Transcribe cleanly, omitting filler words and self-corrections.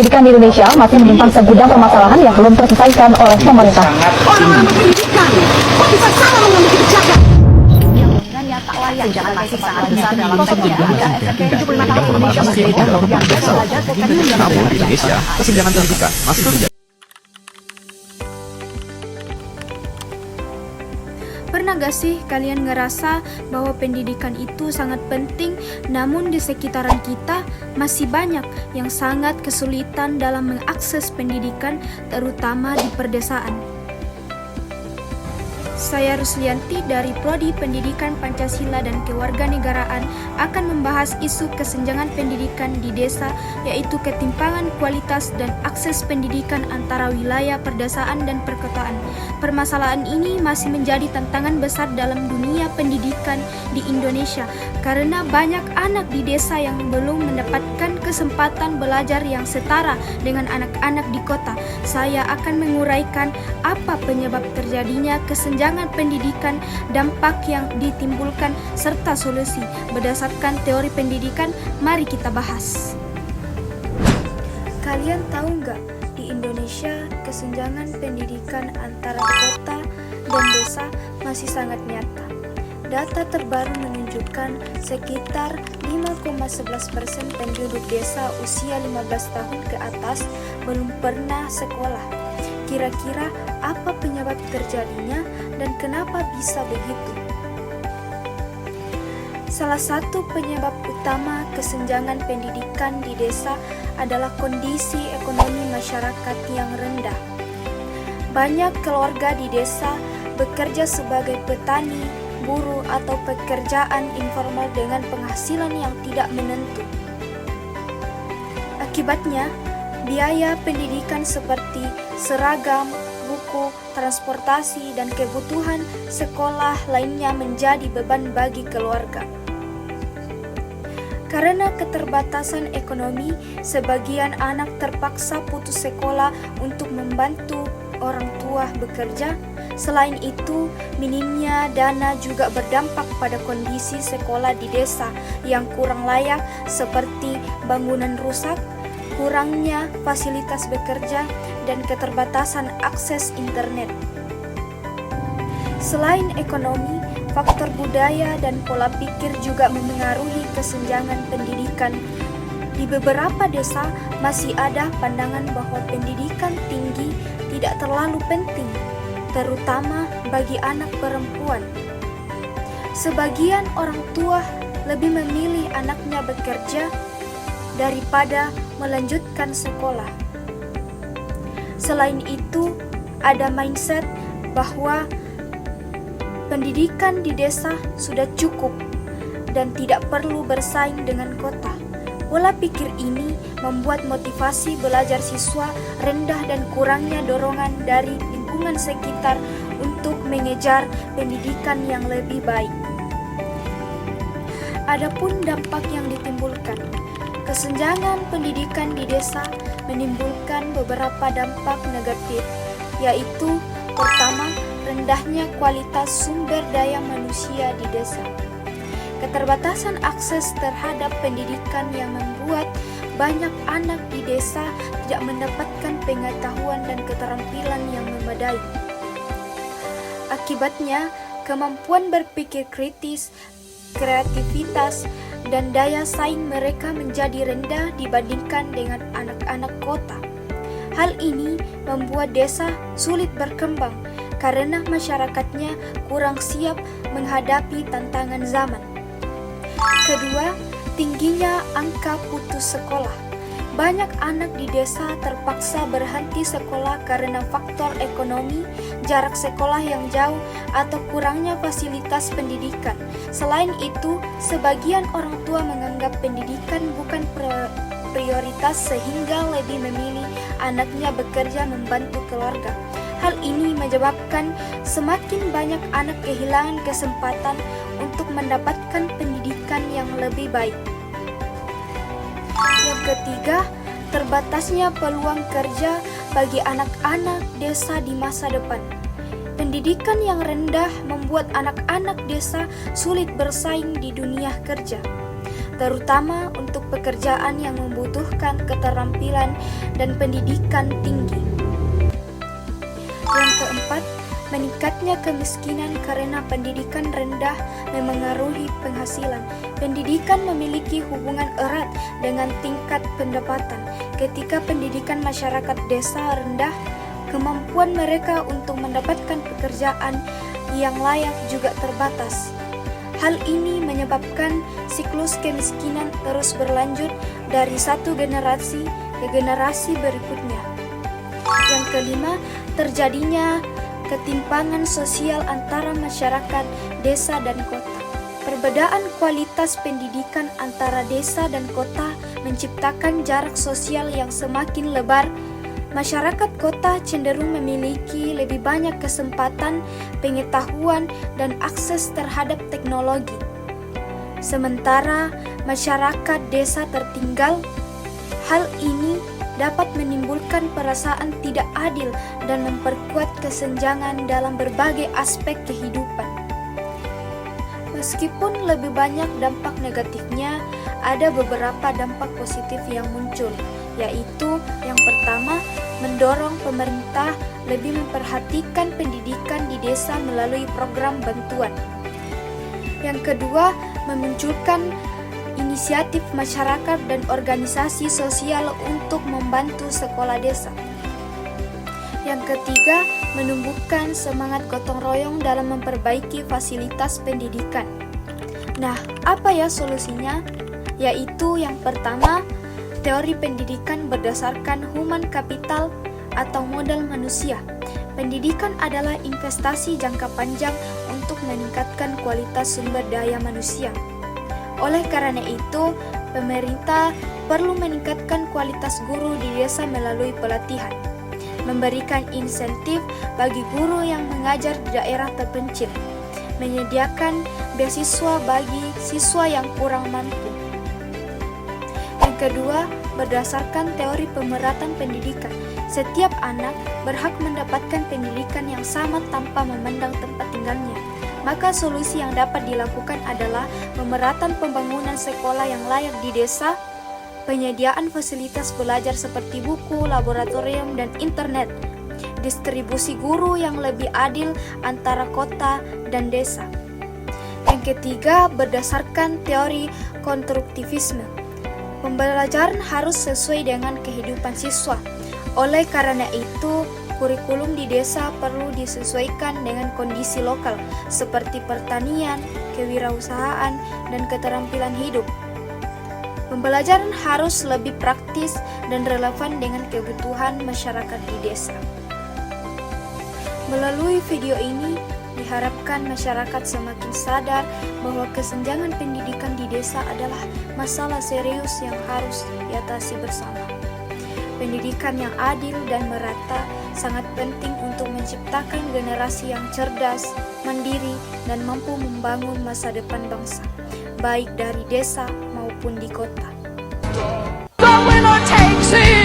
pendidikan di Indonesia masih menyimpan segudang permasalahan yang belum terselesaikan oleh pemerintah. Orang-orang pendidikan kok bisa salah mengambil kebijakan? Yang tak layak jangan masih sangat besar dalam SMK 75 tahun Indonesia masih luar biasa. Namun di Indonesia, kesenjangan pendidikan masih terjadi. Pernah gak sih kalian ngerasa bahwa pendidikan itu sangat penting, namun di sekitaran kita masih banyak yang sangat kesulitan dalam mengakses pendidikan, terutama di perdesaan? Saya Ruslianti dari Prodi Pendidikan Pancasila dan Kewarganegaraan akan membahas isu kesenjangan pendidikan di desa, yaitu ketimpangan kualitas dan akses pendidikan antara wilayah perdesaan dan perkotaan. Permasalahan ini masih menjadi tantangan besar dalam dunia pendidikan di Indonesia karena banyak anak di desa yang belum mendapatkan kesempatan belajar yang setara dengan anak-anak di kota. Saya akan menguraikan apa penyebab terjadinya kesenjangan pendidikan, dampak yang ditimbulkan, serta solusi. Berdasarkan teori pendidikan, mari kita bahas. Kalian tahu nggak, di Indonesia kesenjangan pendidikan antara kota dan desa masih sangat nyata. Data terbaru menunjukkan sekitar 5,11% penduduk desa usia 15 tahun ke atas belum pernah sekolah. Kira-kira apa penyebab terjadinya dan kenapa bisa begitu? Salah satu penyebab utama kesenjangan pendidikan di desa adalah kondisi ekonomi masyarakat yang rendah. Banyak keluarga di desa bekerja sebagai petani, buruh, atau pekerjaan informal dengan penghasilan yang tidak menentu. Akibatnya, biaya pendidikan seperti seragam, buku, transportasi, dan kebutuhan sekolah lainnya menjadi beban bagi keluarga. Karena keterbatasan ekonomi, sebagian anak terpaksa putus sekolah untuk membantu orang tua bekerja. Selain itu, minimnya dana juga berdampak pada kondisi sekolah di desa yang kurang layak, seperti bangunan rusak, kurangnya fasilitas bekerja, dan keterbatasan akses internet. Selain ekonomi, faktor budaya dan pola pikir juga memengaruhi kesenjangan pendidikan. Di beberapa desa masih ada pandangan bahwa pendidikan tinggi tidak terlalu penting, terutama bagi anak perempuan. Sebagian orang tua lebih memilih anaknya bekerja daripada melanjutkan sekolah. Selain itu, ada mindset bahwa pendidikan di desa sudah cukup dan tidak perlu bersaing dengan kota. Pola pikir ini membuat motivasi belajar siswa rendah dan kurangnya dorongan dari lingkungan sekitar untuk mengejar pendidikan yang lebih baik. Adapun dampak yang ditimbulkan, kesenjangan pendidikan di desa menimbulkan beberapa dampak negatif, yaitu pertama, rendahnya kualitas sumber daya manusia di desa. Keterbatasan akses terhadap pendidikan yang membuat banyak anak di desa tidak mendapatkan pengetahuan dan keterampilan yang memadai. Akibatnya, kemampuan berpikir kritis, kreativitas, dan daya saing mereka menjadi rendah dibandingkan dengan anak-anak kota. Hal ini membuat desa sulit berkembang karena masyarakatnya kurang siap menghadapi tantangan zaman. Kedua, tingginya angka putus sekolah. Banyak anak di desa terpaksa berhenti sekolah karena faktor ekonomi, jarak sekolah yang jauh, atau kurangnya fasilitas pendidikan. Selain itu, sebagian orang tua menganggap pendidikan bukan prioritas sehingga lebih memilih anaknya bekerja membantu keluarga. Hal ini menyebabkan semakin banyak anak kehilangan kesempatan untuk mendapatkan pendidikan yang lebih baik. Yang ketiga, terbatasnya peluang kerja bagi anak-anak desa di masa depan. Pendidikan yang rendah membuat anak-anak desa sulit bersaing di dunia kerja. terutama untuk pekerjaan yang membutuhkan keterampilan dan pendidikan tinggi. Yang keempat, meningkatnya kemiskinan karena pendidikan rendah memengaruhi penghasilan. Pendidikan memiliki hubungan erat dengan tingkat pendapatan. Ketika pendidikan masyarakat desa rendah, kemampuan mereka untuk mendapatkan pekerjaan yang layak juga terbatas. Hal ini menyebabkan siklus kemiskinan terus berlanjut dari satu generasi ke generasi berikutnya. Yang kelima, terjadinya ketimpangan sosial antara masyarakat desa dan kota. Perbedaan kualitas pendidikan antara desa dan kota menciptakan jarak sosial yang semakin lebar. Masyarakat kota cenderung memiliki lebih banyak kesempatan, pengetahuan, dan akses terhadap teknologi. Sementara masyarakat desa tertinggal. Hal ini dapat menimbulkan perasaan tidak adil dan memperkuat kesenjangan dalam berbagai aspek kehidupan. Meskipun lebih banyak dampak negatifnya, ada beberapa dampak positif yang muncul, yaitu yang pertama, mendorong pemerintah lebih memperhatikan pendidikan di desa melalui program bantuan. Yang kedua, memunculkan inisiatif masyarakat dan organisasi sosial untuk membantu sekolah desa. Yang ketiga, menumbuhkan semangat gotong royong dalam memperbaiki fasilitas pendidikan. Nah, apa ya solusinya? Yaitu yang pertama, teori pendidikan berdasarkan human capital atau modal manusia. Pendidikan adalah investasi jangka panjang untuk meningkatkan kualitas sumber daya manusia. Oleh karena itu, pemerintah perlu meningkatkan kualitas guru di desa melalui pelatihan, memberikan insentif bagi guru yang mengajar di daerah terpencil, menyediakan beasiswa bagi siswa yang kurang mampu. Yang kedua, berdasarkan teori pemeratan pendidikan, setiap anak berhak mendapatkan pendidikan yang sama tanpa memandang tempat tinggalnya. Maka solusi yang dapat dilakukan adalah pemerataan pembangunan sekolah yang layak di desa, penyediaan fasilitas belajar seperti buku, laboratorium, dan internet, distribusi guru yang lebih adil antara kota dan desa. Yang ketiga, berdasarkan teori konstruktivisme. Pembelajaran harus sesuai dengan kehidupan siswa. Oleh karena itu, kurikulum di desa perlu disesuaikan dengan kondisi lokal seperti pertanian, kewirausahaan, dan keterampilan hidup. Pembelajaran harus lebih praktis dan relevan dengan kebutuhan masyarakat di desa. Melalui video ini, diharapkan masyarakat semakin sadar bahwa kesenjangan pendidikan di desa adalah masalah serius yang harus diatasi bersama. Pendidikan yang adil dan merata sangat penting untuk menciptakan generasi yang cerdas, mandiri, dan mampu membangun masa depan bangsa, baik dari desa maupun di kota. The winner takes it.